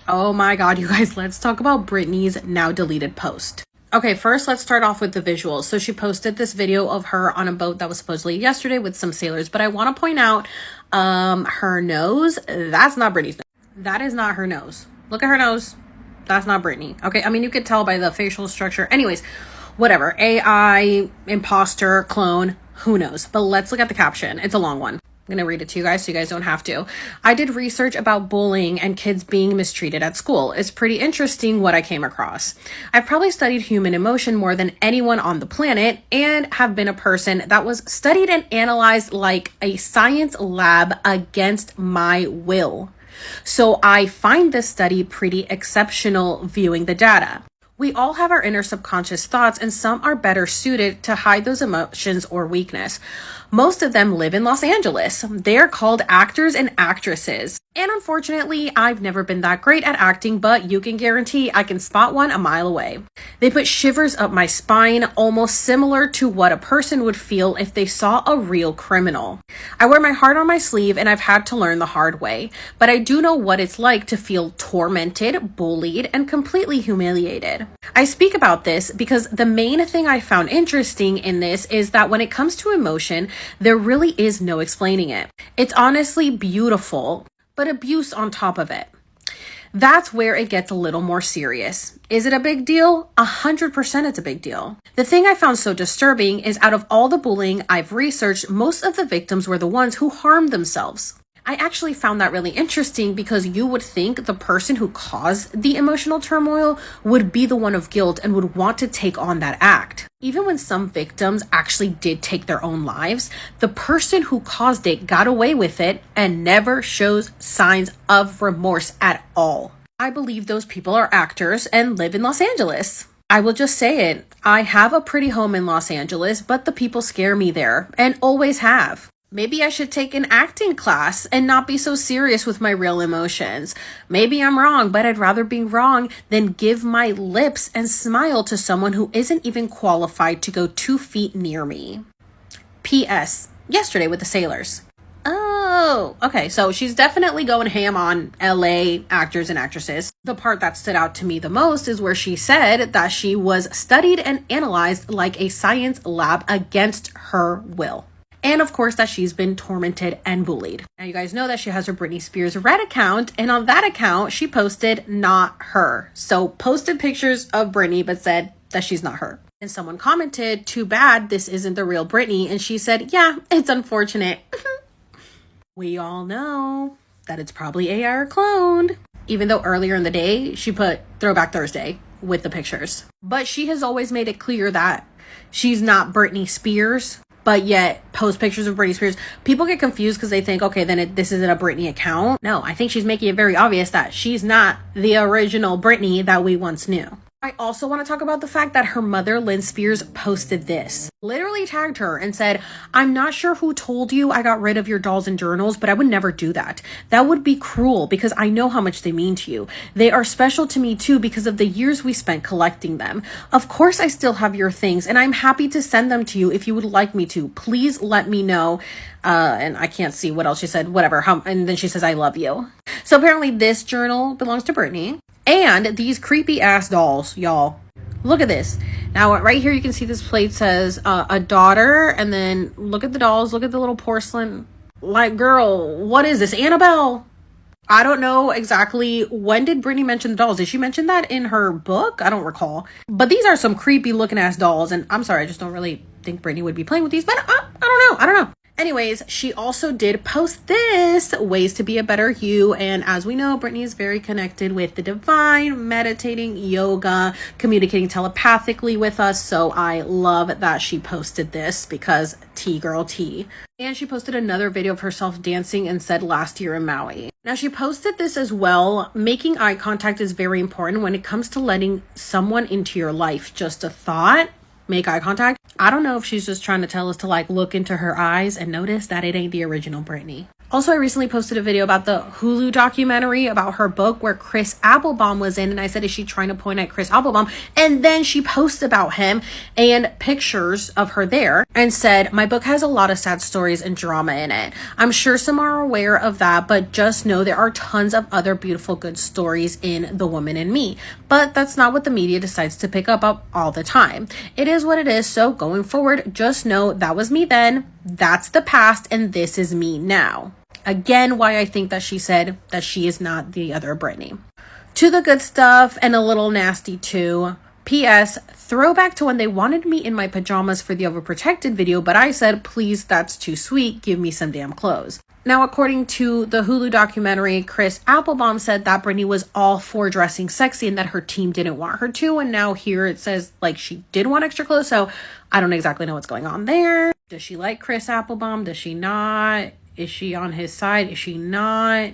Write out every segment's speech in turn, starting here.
Oh my god, you guys, let's talk about Britney's now deleted post. Okay, first let's start off with the visuals. So she posted this video of her on a boat that was supposedly yesterday with some sailors, but I want to point out her nose, that's not Britney's nose. That is not her nose. Look at her nose. That's not Britney. Okay, I mean, you could tell by the facial structure. Anyways, whatever. AI, imposter, clone, who knows? But let's look at the caption. It's a long one. I'm going to read it to you guys so you guys don't have to. I did research about bullying and kids being mistreated at school. It's pretty interesting what I came across. I've probably studied human emotion more than anyone on the planet and have been a person that was studied and analyzed like a science lab against my will. So I find this study pretty exceptional viewing the data. We all have our inner subconscious thoughts, and some are better suited to hide those emotions or weakness. Most of them live in Los Angeles. They're called actors and actresses. And unfortunately, I've never been that great at acting, but you can guarantee I can spot one a mile away. They put shivers up my spine, almost similar to what a person would feel if they saw a real criminal. I wear my heart on my sleeve, and I've had to learn the hard way, but I do know what it's like to feel tormented, bullied, and completely humiliated. I speak about this because the main thing I found interesting in this is that when it comes to emotion, there really is no explaining it. It's honestly beautiful, but abuse on top of it. That's where it gets a little more serious. Is it a big deal? 100% it's a big deal. The thing I found so disturbing is out of all the bullying I've researched, most of the victims were the ones who harmed themselves. I actually found that really interesting because you would think the person who caused the emotional turmoil would be the one of guilt and would want to take on that act. Even when some victims actually did take their own lives, the person who caused it got away with it and never shows signs of remorse at all. I believe those people are actors and live in Los Angeles. I will just say it. I have a pretty home in Los Angeles, but the people scare me there and always have. Maybe I should take an acting class and not be so serious with my real emotions. Maybe I'm wrong, but I'd rather be wrong than give my lips and smile to someone who isn't even qualified to go 2 feet near me. P.S. Yesterday with the sailors. Oh, okay. So she's definitely going ham on LA actors and actresses. The part that stood out to me the most is where she said that she was studied and analyzed like a science lab against her will. And of course that she's been tormented and bullied. Now you guys know that she has her Britney Spears Red account, and on that account she posted not her. So posted pictures of Britney but said that she's not her. And someone commented, too bad this isn't the real Britney, and she said, yeah, it's unfortunate. We all know that it's probably AI or cloned. Even though earlier in the day she put Throwback Thursday with the pictures. But she has always made it clear that she's not Britney Spears, but yet post pictures of Britney Spears. People get confused because they think, okay, then this isn't a Britney account. No, I think she's making it very obvious that she's not the original Britney that we once knew. I also want to talk about the fact that her mother, Lynn Spears, posted this. Literally tagged her and said, I'm not sure who told you I got rid of your dolls and journals, but I would never do that. That would be cruel because I know how much they mean to you. They are special to me too because of the years we spent collecting them. Of course I still have your things and I'm happy to send them to you if you would like me to. Please let me know. And I can't see what else she said, whatever. And then she says, I love you. So apparently this journal belongs to Britney. And these creepy ass dolls, y'all. Look at this. Now, right here, you can see this plate says a daughter. And then look at the dolls. Look at the little porcelain. Like, girl, what is this? Annabelle? I don't know exactly. When did Britney mention the dolls? Did she mention that in her book? I don't recall. But these are some creepy looking ass dolls. And I'm sorry, I just don't really think Britney would be playing with these. But I don't know. Anyways, she also did post this, ways to be a better you. And as we know, Britney is very connected with the divine, meditating, yoga, communicating telepathically with us. So I love that she posted this because T girl T. And she posted another video of herself dancing and said last year in Maui. Now she posted this as well. Making eye contact is very important when it comes to letting someone into your life. Just a thought. Make eye contact. I don't know if she's just trying to tell us to like look into her eyes and notice that it ain't the original Britney. Also, I recently posted a video about the Hulu documentary about her book where Chris Applebaum was in. And I said, is she trying to point at Chris Applebaum? And then she posted about him and pictures of her there and said, my book has a lot of sad stories and drama in it. I'm sure some are aware of that, but just know there are tons of other beautiful, good stories in The Woman in Me. But that's not what the media decides to pick up all the time. It is what it is. So going forward, just know that was me then. That's the past. And this is me now. Again, why I think that she said that she is not the other Britney. To the good stuff and a little nasty too. P.S. Throwback to when they wanted me in my pajamas for the Overprotected video, but I said, please, that's too sweet. Give me some damn clothes. Now, according to the Hulu documentary, Chris Applebaum said that Britney was all for dressing sexy and that her team didn't want her to. And now here it says like she did want extra clothes. So I don't exactly know what's going on there. Does she like Chris Applebaum? Does she not? Is she on his side? Is she not?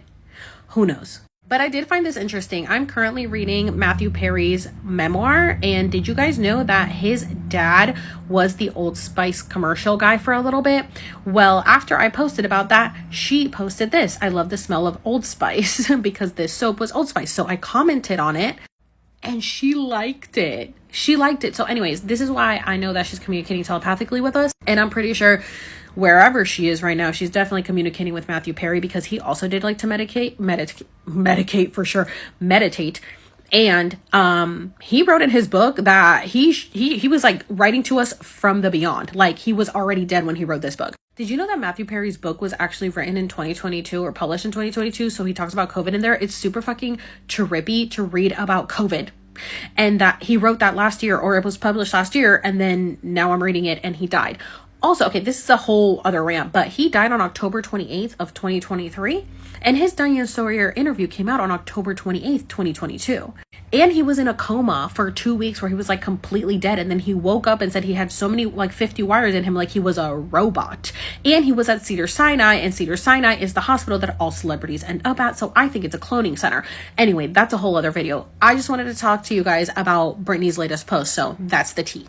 Who knows? But I did find this interesting. I'm currently reading Matthew Perry's memoir. And did you guys know that his dad was the Old Spice commercial guy for a little bit? Well, after I posted about that, she posted this. I love the smell of Old Spice because this soap was Old Spice. So I commented on it and she liked it. She liked it. So anyways, this is why I know that she's communicating telepathically with us. And I'm pretty sure wherever she is right now, she's definitely communicating with Matthew Perry because he also did like to medicate for sure, meditate. And he wrote in his book that he was like writing to us from the beyond. Like he was already dead when he wrote this book. Did you know that Matthew Perry's book was actually written in 2022 or published in 2022? So he talks about COVID in there. It's super fucking trippy to read about COVID. And that he wrote that last year, or it was published last year, and then now I'm reading it and he died. Also, okay, this is a whole other rant, but he died on October 28th of 2023, and his Diane Sawyer interview came out on October 28th, 2022. And he was in a coma for 2 weeks where he was like completely dead, and then he woke up and said he had so many, like 50 wires in him, like he was a robot. And he was at Cedars-Sinai, and Cedars-Sinai is the hospital that all celebrities end up at, so I think it's a cloning center. Anyway, that's a whole other video. I just wanted to talk to you guys about Britney's latest post, so that's the tea.